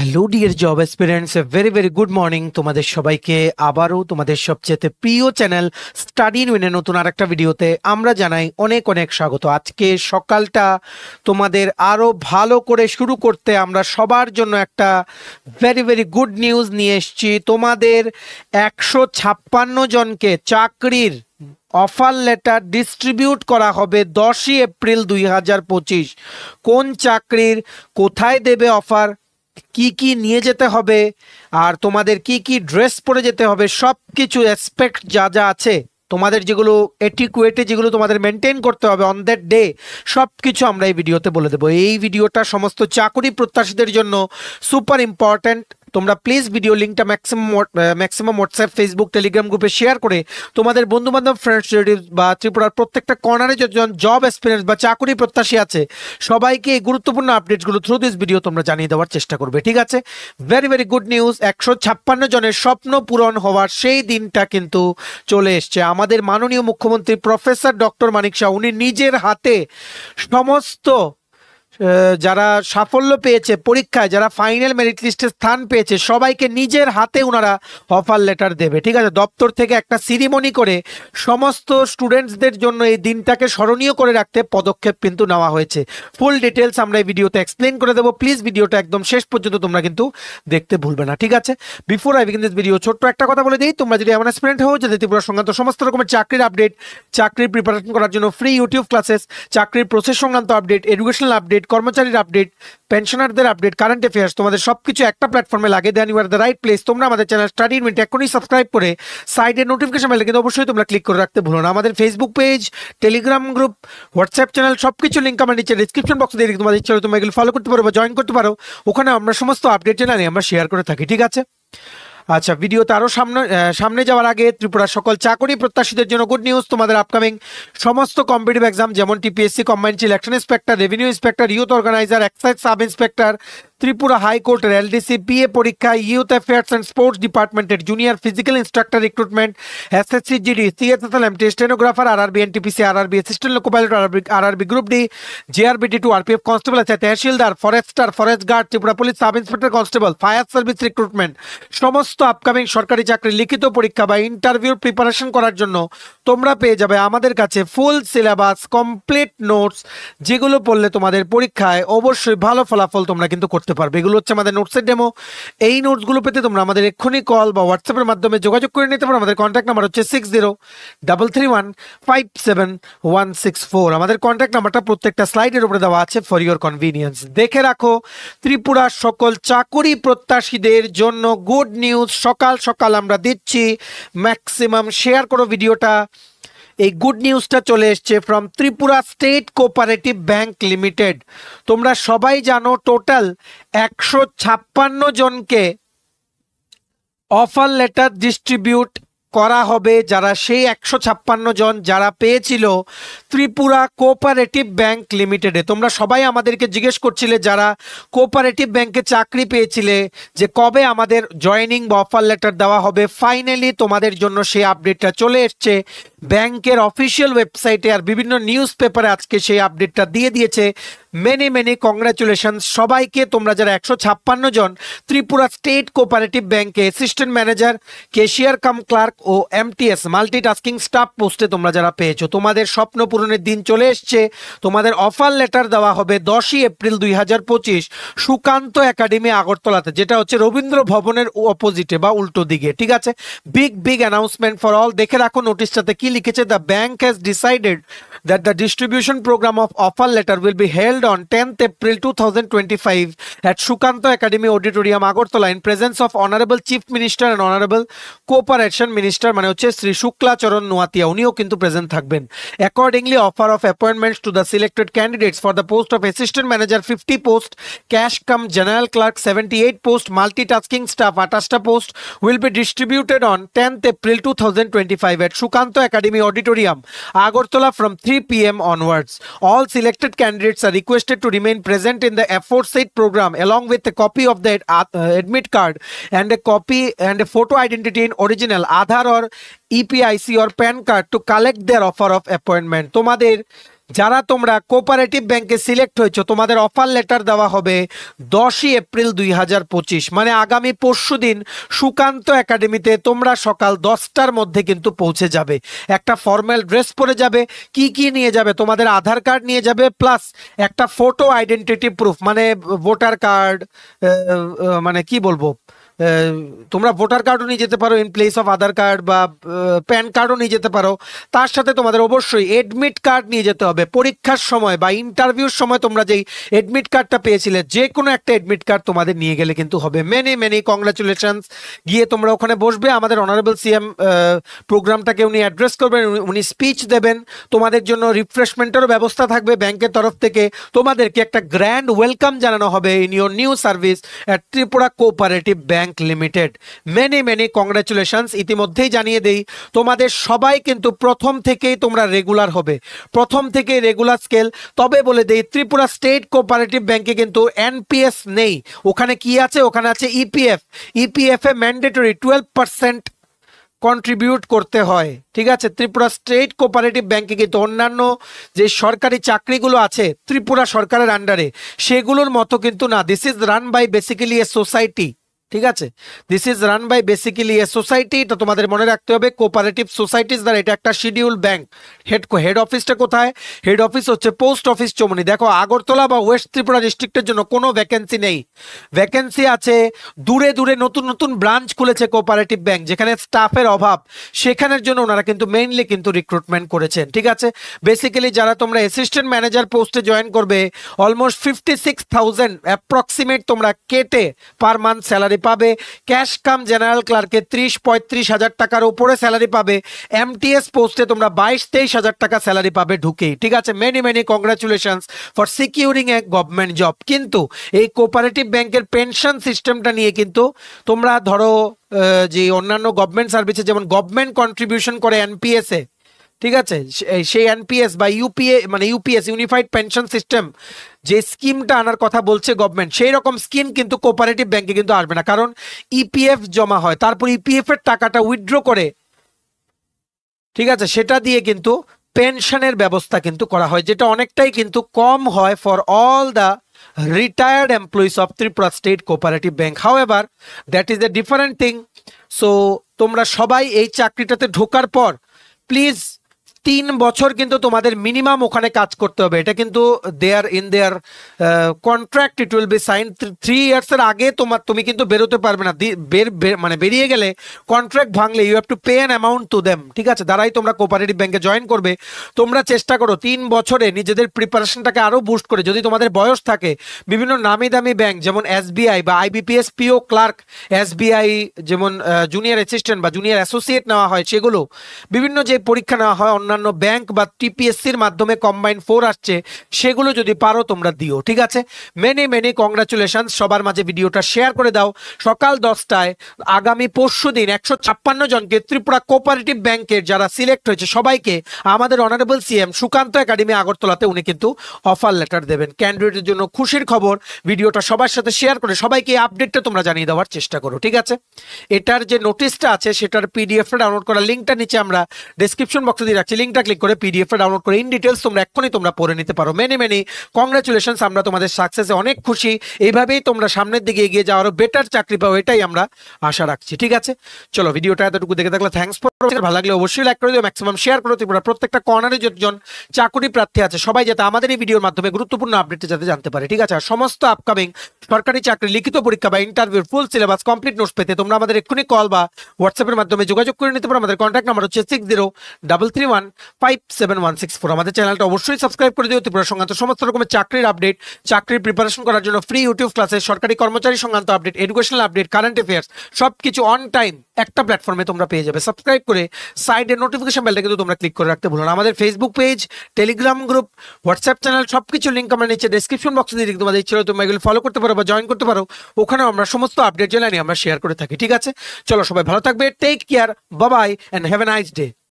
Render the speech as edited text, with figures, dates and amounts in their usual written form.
Hello dear job experience, very good morning তোমাদের সবাইকে আবারও তোমাদের সবচেয়ে প্রিয় চ্যানেল স্টাডি ইন উইনের নতুন আরেকটা ভিডিওতে আমরা জানাই অনেক অনেক স্বাগত। আজকে সকালটা তোমাদের আরও ভালো করে শুরু করতে আমরা সবার জন্য একটা ভেরি গুড নিউজ নিয়ে এসেছি। তোমাদের 156 জনকে চাকরির অফার লেটার ডিস্ট্রিবিউট করা হবে 10ই এপ্রিল 2025। কোন চাকরির, কোথায় দেবে অফার, কি কি নিয়ে যেতে হবে, আর তোমাদের কি কি ড্রেস পরে যেতে হবে, সব কিছু অ্যাসপেক্ট যা যা আছে তোমাদের, যেগুলো এটিকুয়েটে যেগুলো তোমাদের মেনটেন করতে হবে অন দ্যাট ডে, সব কিছু আমরা এই ভিডিওতে বলে দেবো। এই ভিডিওটা সমস্ত চাকরি প্রত্যাশীদের জন্য সুপার ইম্পর্ট্যান্ট। তোমরা প্লিজ ভিডিও লিঙ্কটা ম্যাক্সিমাম হোয়াটসঅ্যাপ, ফেসবুক, টেলিগ্রাম গ্রুপে শেয়ার করে তোমাদের বন্ধুবান্ধব, ফ্রেন্ডস, রিলেটিভস বা ত্রিপুরার প্রত্যেকটা কর্নারে যতজন জব এক্সপিরিয়েন্স বা চাকরি প্রত্যাশী আছে সবাইকে এই গুরুত্বপূর্ণ আপডেটসগুলো থ্রু দিস ভিডিও তোমরা জানিয়ে দেওয়ার চেষ্টা করবে, ঠিক আছে? ভেরি গুড নিউজ, 156 জনের স্বপ্ন পূরণ হওয়ার সেই দিনটা কিন্তু চলে এসছে। আমাদের মাননীয় মুখ্যমন্ত্রী প্রফেসর ডক্টর মানিক শাহ উনি নিজের হাতে সমস্ত যারা সাফল্য পেয়েছে পরীক্ষায়, যারা ফাইনাল মেরিট লিস্টে স্থান পেয়েছে, সবাইকে নিজের হাতে ওনারা অফার লেটার দেবে, ঠিক আছে? দপ্তর থেকে একটা সিরিমনি করে সমস্ত স্টুডেন্টসদের জন্য এই দিনটাকে স্মরণীয় করে রাখতে পদক্ষেপ কিন্তু নেওয়া হয়েছে। ফুল ডিটেলস আমরা এই ভিডিওতে এক্সপ্লেন করে দেবো। প্লিজ ভিডিওটা একদম শেষ পর্যন্ত তোমরা কিন্তু দেখতে ভুলবে না, ঠিক আছে? Before I begin this video ছোট্ট একটা কথা বলে দিই, তোমরা যদি এমন অ্যাসপিরেন্ট হও যাতে ত্রিপুরা সংক্রান্ত সমস্ত রকমের চাকরির আপডেট, চাকরির প্রিপারেশন করার জন্য ফ্রি ইউটিউব ক্লাসেস, চাকরির প্রসেস সংক্রান্ত আপডেট, এডুকেশনাল আপডেট, কর্মচারীর আপডেট, পেনশনারদের আপডেট, কারেন্ট অ্যাফেয়ার্স, তোমাদের সবকিছু একটা প্ল্যাটফর্মে লাগে, then you are the right place. তোমরা আমাদের চ্যানেল স্টাডি ইন উইন এখনই সাবস্ক্রাইব করে সাইডে নোটিফিকেশন বেল কিন্তু অবশ্যই তোমরা ক্লিক করে রাখতে ভুলো না। আমাদের Facebook page, Telegram group, WhatsApp channel সবকিছু লিঙ্ক আমার নিচে ডিসক্রিপশন বক্সে দিয়ে দিই। তোমাদের ইচ্ছা হলে তোমরা এগুলো ফলো করতে পারো বা জয়েন করতে পারো, ওখানে আমরা সমস্ত আপডেট জানাই আমরা শেয়ার করে থাকি, ঠিক আছে? আচ্ছা, ভিডিওতে আরও সামনে যাওয়ার আগে ত্রিপুরার সকল চাকরি প্রত্যাশীদের জন্য গুড নিউজ। তোমাদের আপকামিং সমস্ত কম্পিটিটিভ এক্সাম যেমন TPSC, combined election inspector, revenue inspector, youth organiser, excise sub inspector, Tripura হাইকোর্টের এলডিসি, পিএ পরীক্ষা, ইউথ অ্যাফেয়ার্স অ্যান্ড স্পোর্টস ডিপার্টমেন্টের junior physical instructor recruitment, SSC GD, CSSL MT, stenographer, RRB NTPC, RRB assistant loco pilot, RRB group D, JRBT two, RPF constable আছে, tehsildar, forester, forest guard, Tripura police sub inspector constable, fire service recruitment, সমস্ত upcoming সরকারি চাকরি লিখিত পরীক্ষা বা ইন্টারভিউর preparation করার জন্য তোমরা পেয়ে যাবে আমাদের কাছে ফুল সিলেবাস, কমপ্লিট নোটস, যেগুলো পড়লে তোমাদের পরীক্ষায় অবশ্যই ভালো ফলাফল তোমরা কিন্তু করতে পারবে। এগুলো হচ্ছে আমাদের নোটসের ডেমো। এই নোটসগুলো পেতে তোমরা আমাদের এক্ষুনি কল বা হোয়াটসঅ্যাপের মাধ্যমে যোগাযোগ করে নিতে পারো। আমাদের কন্ট্যাক্ট নাম্বার হচ্ছে 6033157164। আমাদের কন্ট্যাক্ট নাম্বারটা প্রত্যেকটা স্লাইডের উপরে দেওয়া আছে ফর ইউর কনভিনিয়েন্স। দেখে রাখো, ত্রিপুরার সকল চাকুরি প্রত্যাশীদের জন্য গুড নিউজ সকাল সকাল আমরা দিচ্ছি। ম্যাক্সিমাম শেয়ার করো ভিডিওটা। এই গুড নিউজটা চলে এসছে from Tripura state cooperative bank limited. তোমরা সবাই জানো টোটাল 156 জনকে অফার লেটার ডিস্ট্রিবিউট করা হবে, যারা সেই 156 জন যারা পেয়েছিল ত্রিপুরা কোঅপারেটিভ ব্যাংক লিমিটেডে। তোমরা সবাই আমাদেরকে জিজ্ঞেস করছিলে যারা কোঅপারেটিভ ব্যাংকে চাকরি পেয়েছিলে যে কবে আমাদের জয়েনিং বা অফার লেটার দেওয়া হবে। ফাইনালি তোমাদের জন্য সেই আপডেটটা চলে এসছে ব্যাংকের অফিসিয়াল ওয়েবসাইটে, আর বিভিন্ন নিউজ পেপারে আজকে সেই আপডেটটা দিয়ে দিয়েছে। মেনি কংগ্রাচুলেশন সবাইকে। তোমরা যারা 156 জন ত্রিপুরা স্টেট কোঅপারেটিভ ব্যাংকে assistant manager, cashier cum clerk ও এমটিএস মাল্টিটাস্কিং স্টাফ পোস্টে তোমরা যারা পেয়েছো, তোমাদের স্বপ্ন পূরণের দিন চলে এসছে। তোমাদের অফার লেটার দেওয়া হবে 10ই এপ্রিল 2025 সুকান্ত একাডেমি আগরতলাতে, যেটা হচ্ছে রবীন্দ্র ভবনের অপোজিটে বা উল্টো দিকে, ঠিক আছে? Big announcement for all. দেখে রাখো নোটিশটাতে কি লিখেছে। The bank has decided that the distribution program of offer letter will be held on 10th April 2025 at Shukanto Academy Auditorium, Agartala, in presence of Honorable Chief Minister and Honorable Cooperation Minister মানে হচ্ছে শ্রী শুক্লা চরণ নোয়াতিয়া, উনিও কিন্তু present থাকবেন। Accordingly, offer of appointments to the selected candidates for the post of Assistant Manager 50 post, Cash cum General Clerk 78 post, Multitasking Staff 28 post will be distributed on 10th April 2025 at Shukanto Academy Auditorium, Agartala from 3 p.m. onwards. All selected candidates are requested to remain present in the aforesaid program along with a copy of the admit card and a copy and a photo identity in original Aadhaar or EPIC or PAN card to collect their offer of appointment. তোমাদের যারা তোমরা cooperative ব্যাংকে select হয়েছো তোমাদের offer letter দেওয়া হবে 10ই April 2025, মানে আগামী পরশুদিন সুকান্ত একাডেমিতে তোমরা সকাল 10টার মধ্যে কিন্তু পৌঁছে যাবে। একটা ফর্মাল ড্রেস পরে যাবে। কি কি নিয়ে যাবে? তোমাদের আধার কার্ড নিয়ে যাবে, প্লাস একটা ফটো আইডেন্টিটি প্রুফ, মানে ভোটার কার্ড, মানে কি বলবো, তোমরা ভোটার কার্ডও নিয়ে যেতে পারো in place of Aadhaar card, বা প্যান কার্ডও নিয়ে যেতে পারো। তার সাথে তোমাদের অবশ্যই এডমিট কার্ড নিয়ে যেতে হবে। পরীক্ষার সময় বা ইন্টারভিউর সময় তোমরা যেই এডমিট কার্ডটা পেয়েছিলে, যে কোনো একটা এডমিট কার্ড তোমাদের নিয়ে গেলে কিন্তু হবে। Many many congratulations. গিয়ে তোমরা ওখানে বসবে, আমাদের অনারেবল সিএম প্রোগ্রামটাকে উনি অ্যাড্রেস করবেন, উনি স্পিচ দেবেন। তোমাদের জন্য রিফ্রেশমেন্টেরও ব্যবস্থা থাকবে ব্যাংকের তরফ থেকে। তোমাদেরকে একটা গ্র্যান্ড ওয়েলকাম জানানো হবে in your new service at Tripura cooperative bank limited. Many many congratulations. ইতিমধ্যেই জানিয়ে দেই, তোমাদের সবাই কিন্তু প্রথম থেকেই তোমরা রেগুলার হবে, প্রথম থেকেই রেগুলার স্কেল। তবে বলে দেই, ত্রিপুরা স্টেট কোঅপারেটিভ ব্যাংকে কিন্তু এনপিএস নেই। ওখানে কি আছে? ওখানে আছে ইপিএফ। ইপিএফ এ ম্যান্ডেটরি 12% কন্ট্রিবিউট করতে হয়, ঠিক আছে। ত্রিপুরা স্টেট কোঅপারেটিভ ব্যাংকে কিন্তু অন্যান্য যে সরকারি চাকরিগুলো আছে ত্রিপুরা সরকারের আন্ডারে, সেগুলোর মতো কিন্তু না। This is run by basically a society, ঠিক আছে। This is run by basically a society. তো তোমাদের মনে রাখতে হবে কোঅপারেটিভ সোসাইটিস দ্বারা এটা একটা শিডিউল ব্যাংক। হেড অফিসটা কোথায়? হেড অফিস হচ্ছে পোস্ট অফিস চমনি। দেখো, আগরতলা বা ওয়েস্ট ত্রিপুরা ডিস্ট্রিক্টের জন্য কোনো ভ্যাকেন্সি নেই। ভ্যাকেন্সি আছে দূরে দূরে, নতুন নতুন ব্রাঞ্চ খুলেছে কোঅপারেটিভ ব্যাংক, যেখানে স্টাফের অভাব, সেখানের জন্য ওনারা কিন্তু মেইনলি কিন্তু রিক্রুটমেন্ট করেছেন, ঠিক আছে। বেসিক্যালি যারা তোমরা অ্যাসিস্ট্যান্ট ম্যানেজার পোস্টে জয়েন করবে, অলমোস্ট 56,000 অ্যাপ্রক্সিমেট তোমরা কেটে পার মান্থ স্যালারি পাবে। ক্যাশ কাম জেনারেল ক্লার্কে 30-35 হাজার টাকার উপরে স্যালারি পাবে। এমটিএস পোস্টে তোমরা 22-23 হাজার টাকা স্যালারি পাবে ঢুকেই, ঠিক আছে। Many many congratulations for securing a government job. কিন্তু এই কোঅপারেটিভ ব্যাংকের পেনশন সিস্টেমটা নিয়ে কিন্তু তোমরা ধরো যে অন্যান্য গভর্নমেন্ট সার্ভিসে যেমন গভর্নমেন্ট কন্ট্রিবিউশন করে এনপিএস এ, ঠিক আছে, সেই এনপিএস বা ইউপিএ মানে ইউপিএস ইউনিফাইড পেনশন সিস্টেম যে স্কিমটা আনার কথা বলছে গভর্নমেন্ট, সেই রকম স্কিম কিন্তু কোঅপারেটিভ ব্যাংকে কিন্তু আসবে না। কারণ ইপিএফ জমা হয়, তারপর ইপিএফ এর টাকাটা উইথড্র করে, ঠিক আছে, সেটা দিয়ে কিন্তু পেনশনের ব্যবস্থা কিন্তু করা হয়, যেটা অনেকটাই কিন্তু কম হয় for all the retired employees of Tripura State Cooperative Bank. However, that is a different thing. So তোমরা সবাই এই চাকরিটাতে ঢোকার পর প্লিজ 3 বছর কিন্তু তোমাদের মিনিমাম ওখানে কাজ করতে হবে। এটা কিন্তু there in their contract, it will be sign 3 years এর আগে তুমি কিন্তু বেরোতে পারবে না। মানে বেরিয়ে গেলে কন্ট্রাক্ট ভাঙলে you have to pay an amount to them, ঠিক আছে। দ্বারাই তোমরা কোঅপারেটিভ ব্যাংকে জয়েন করবে। তোমরা চেষ্টা করো 3 বছরে নিজেদের প্রিপারেশনটাকে আরো বুস্ট করে, যদি তোমাদের বয়স থাকে, বিভিন্ন নামি দামি ব্যাংক যেমন এসবিআই বা আইবিপিএস পিও ক্লার্ক, এসবিআই যেমন জুনিয়র অ্যাসিস্ট্যান্ট বা জুনিয়র অ্যাসোসিয়েট নেওয়া হয়, সেগুলো বিভিন্ন যে পরীক্ষা নেওয়া হয় অন্যান্য ব্যাংক বা টিপিএসসির মাধ্যমে কম্বাইন 4 আসছে, সেগুলো যদি পারো তোমরা দিও, ঠিক আছে। Many many congratulation. সবার মাঝে ভিডিওটা শেয়ার করে দাও। সকাল 10টায় আগামী পরশুদিন 156 জনকে ত্রিপুরা কোঅপারেটিভ ব্যাংকের যারা সিলেক্ট হয়েছে সবাইকে আমাদের অনারেবল সিএম সুকান্ত একাডেমি আগরতলাতে উনি কিন্তু অফার লেটার দেবেন। ক্যান্ডিডেটের জন্য খুশির খবর। ভিডিওটা সবার সাথে শেয়ার করে সবাইকে আপডেটটা তোমরা জানিয়ে দেওয়ার চেষ্টা করো, ঠিক আছে। এটার যে নোটিশটা আছে সেটার পিডিএফটা ডাউনলোড করার লিঙ্কটা নিচে আমরা ডেসক্রিপশন বক্সে দিয়ে রাখছি। লিঙ্কটা ক্লিক করে পিডিএফটা ডাউনলোড করে ইন ডিটেলস তোমরা এক্ষুনি তোমরা পড়ে নিতে পারো। Many many congratulations. আমরা তোমাদের সাকসেসে অনেক খুশি। এইভাবেই তোমরা সামনের দিকে এগিয়ে যাও, আরো বেটার চাকরি পাও, এটাই আমরা আশা রাখছি, ঠিক আছে। চলো, ভিডিওটা এতটুকু দেখে থাকলে থ্যাঙ্কস ফর। ভালো লাগলে অবশ্যই লাইক করে দিও, ম্যাক্সিমাম শেয়ার করো। ত্রিপুরা প্রত্যেকটা কর্নারে যতজন চাকরি প্রার্থী আছে সবাই যাতে আমাদের এই ভিডিওর মাধ্যমে গুরুত্বপূর্ণ আপডেট যাতে জানতে পারে, ঠিক আছে। আর সমস্ত আপকামিং সরকারি চাকরি লিখিত পরীক্ষা বা ইন্টারভিউর ফুল সিলেবাস কমপ্লিট নোটস পেতে তোমরা আমাদের এক্ষুনি কল বা হোয়াটসঅ্যাপের মাধ্যমে যোগাযোগ করে নিতে পারো। আমাদের কন্ট্যাক্ট নাম্বার হচ্ছে 6033157164। আমাদের চ্যানেলটা অবশ্যই সাবস্ক্রাইব করে দিও। ত্রিপুরা সংক্রান্ত সমস্ত রকমের চাকরির আপডেট, চাকরির প্রিপারেশন করার জন্য ফ্রি ইউটিউব ক্লাসে, সরকারি কর্মচারী সংক্রান্ত update, educational update, current affairs সবকিছু অন টাইম একটা প্ল্যাটফর্মে তোমরা পেয়ে যাবে। সাবস্ক্রাইব করে সাইডের নোটিফিকেশন বেলটা কিন্তু তোমরা ক্লিক করে রাখতে ভুলো না। আমাদের Facebook page, Telegram group, WhatsApp channel সবকিছু লিঙ্ক আমরা নিচে ডেসক্রিপশন বক্সে দিয়ে দিই। তোমাদের ইচ্ছে হলে তোমরা এগুলো ফলো করতে পারো বা জয়েন করতে পারো। ওখানেও আমরা সমস্ত আপডেট জানি আমরা শেয়ার করে থাকি, ঠিক আছে। চলো, সবাই ভালো থাকবে। Take care, bye bye and have a nice day.